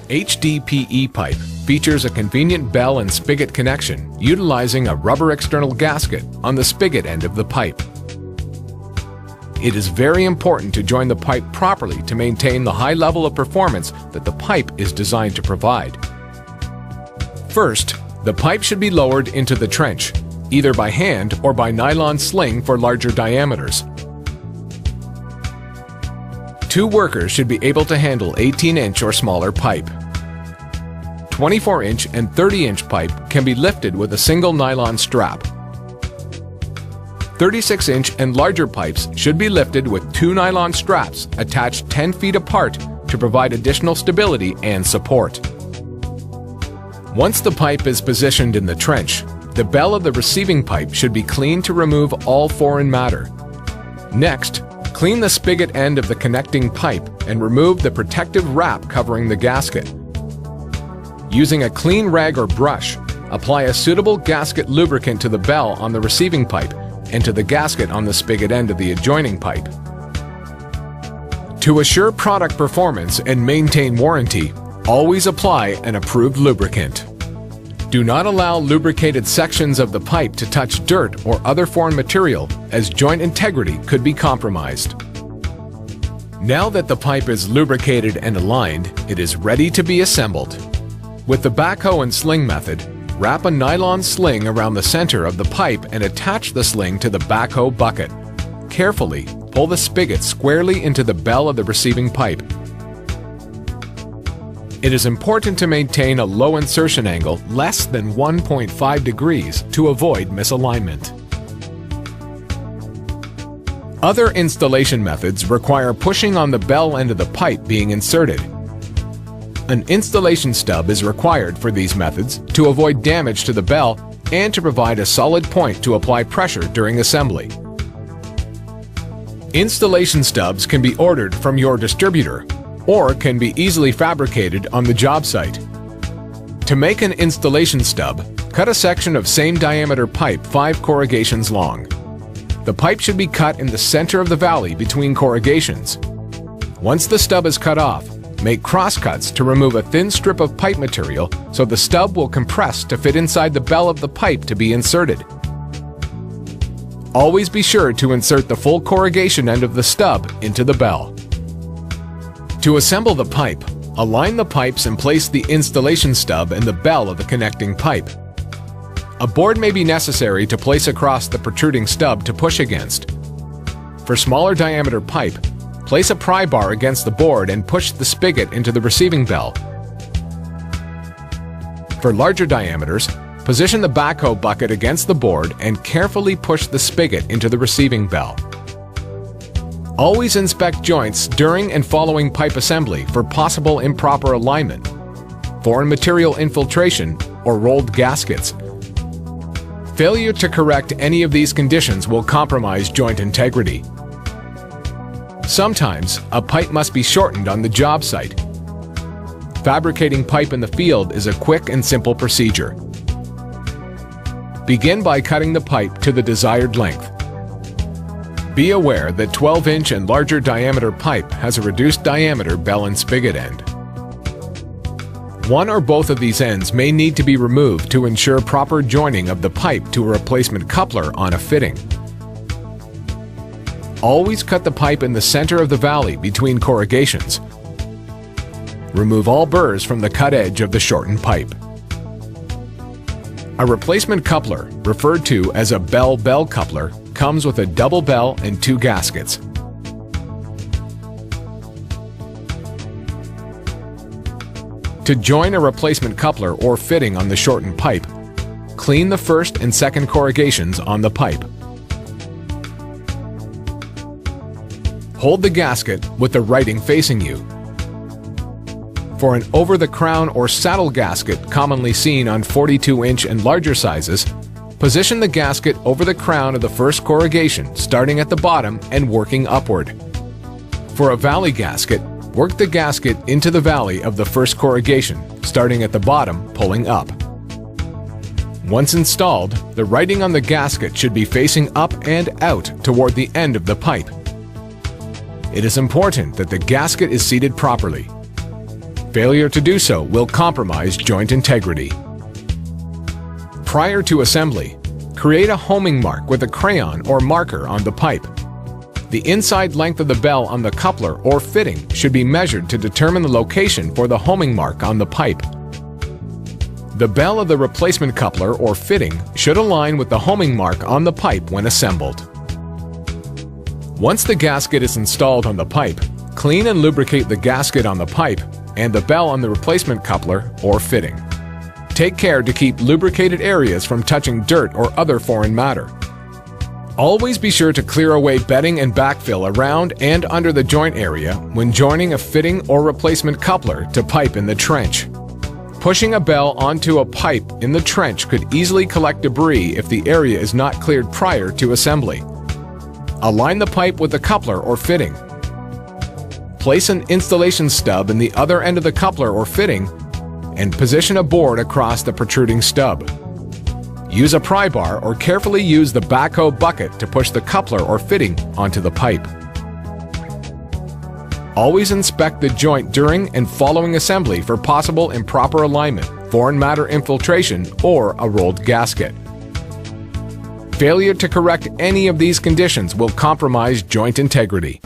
HDPE pipe features a convenient bell and spigot connection utilizing a rubber external gasket on the spigot end of the pipe. It is very important to join the pipe properly to maintain the high level of performance that the pipe is designed to provide. First, the pipe should be lowered into the trench, either by hand or by nylon sling for larger diameters. Two workers should be able to handle 18-inch or smaller pipe. 24-inch and 30-inch pipe can be lifted with a single nylon strap. 36-inch and larger pipes should be lifted with two nylon straps attached 10 feet apart to provide additional stability and support. Once the pipe is positioned in the trench, the bell of the receiving pipe should be cleaned to remove all foreign matter. Next, clean the spigot end of the connecting pipe and remove the protective wrap covering the gasket. Using a clean rag or brush, apply a suitable gasket lubricant to the bell on the receiving pipe and to the gasket on the spigot end of the adjoining pipe. To assure product performance and maintain warranty, always apply an approved lubricant. Do not allow lubricated sections of the pipe to touch dirt or other foreign material, as joint integrity could be compromised. Now that the pipe is lubricated and aligned, it is ready to be assembled. With the backhoe and sling method, wrap a nylon sling around the center of the pipe and attach the sling to the backhoe bucket. Carefully pull the spigot squarely into the bell of the receiving pipe. It is important to maintain a low insertion angle less than 1.5 degrees to avoid misalignment. Other installation methods require pushing on the bell end of the pipe being inserted. An installation stub is required for these methods to avoid damage to the bell and to provide a solid point to apply pressure during assembly. Installation stubs can be ordered from your distributor or can be easily fabricated on the job site. To make an installation stub, cut a section of same diameter pipe 5 corrugations long. The pipe should be cut in the center of the valley between corrugations. Once the stub is cut off, make crosscuts to remove a thin strip of pipe material so the stub will compress to fit inside the bell of the pipe to be inserted. Always be sure to insert the full corrugation end of the stub into the bell. To assemble the pipe, align the pipes and place the installation stub in the bell of the connecting pipe. A board may be necessary to place across the protruding stub to push against. For smaller diameter pipe, place a pry bar against the board and push the spigot into the receiving bell. For larger diameters, position the backhoe bucket against the board and carefully push the spigot into the receiving bell. Always inspect joints during and following pipe assembly for possible improper alignment, foreign material infiltration, or rolled gaskets. Failure to correct any of these conditions will compromise joint integrity. Sometimes, a pipe must be shortened on the job site. Fabricating pipe in the field is a quick and simple procedure. Begin by cutting the pipe to the desired length. Be aware that 12-inch and larger diameter pipe has a reduced diameter bell and spigot end. One or both of these ends may need to be removed to ensure proper joining of the pipe to a replacement coupler on a fitting. Always cut the pipe in the center of the valley between corrugations. Remove all burrs from the cut edge of the shortened pipe. A replacement coupler, referred to as a bell-bell coupler, comes with a double bell and 2 gaskets. To join a replacement coupler or fitting on the shortened pipe, clean the first and second corrugations on the pipe. Hold the gasket with the writing facing you. For an over-the-crown or saddle gasket commonly seen on 42-inch and larger sizes, position the gasket over the crown of the first corrugation, starting at the bottom and working upward. For a valley gasket, work the gasket into the valley of the first corrugation, starting at the bottom, pulling up. Once installed, the writing on the gasket should be facing up and out toward the end of the pipe. It is important that the gasket is seated properly. Failure to do so will compromise joint integrity. Prior to assembly, create a homing mark with a crayon or marker on the pipe. The inside length of the bell on the coupler or fitting should be measured to determine the location for the homing mark on the pipe. The bell of the replacement coupler or fitting should align with the homing mark on the pipe when assembled. Once the gasket is installed on the pipe, clean and lubricate the gasket on the pipe and the bell on the replacement coupler or fitting. Take care to keep lubricated areas from touching dirt or other foreign matter. Always be sure to clear away bedding and backfill around and under the joint area when joining a fitting or replacement coupler to pipe in the trench. Pushing a bell onto a pipe in the trench could easily collect debris if the area is not cleared prior to assembly. Align the pipe with the coupler or fitting. Place an installation stub in the other end of the coupler or fitting and position a board across the protruding stub. Use a pry bar or carefully use the backhoe bucket to push the coupler or fitting onto the pipe. Always inspect the joint during and following assembly for possible improper alignment, foreign matter infiltration, or a rolled gasket. Failure to correct any of these conditions will compromise joint integrity.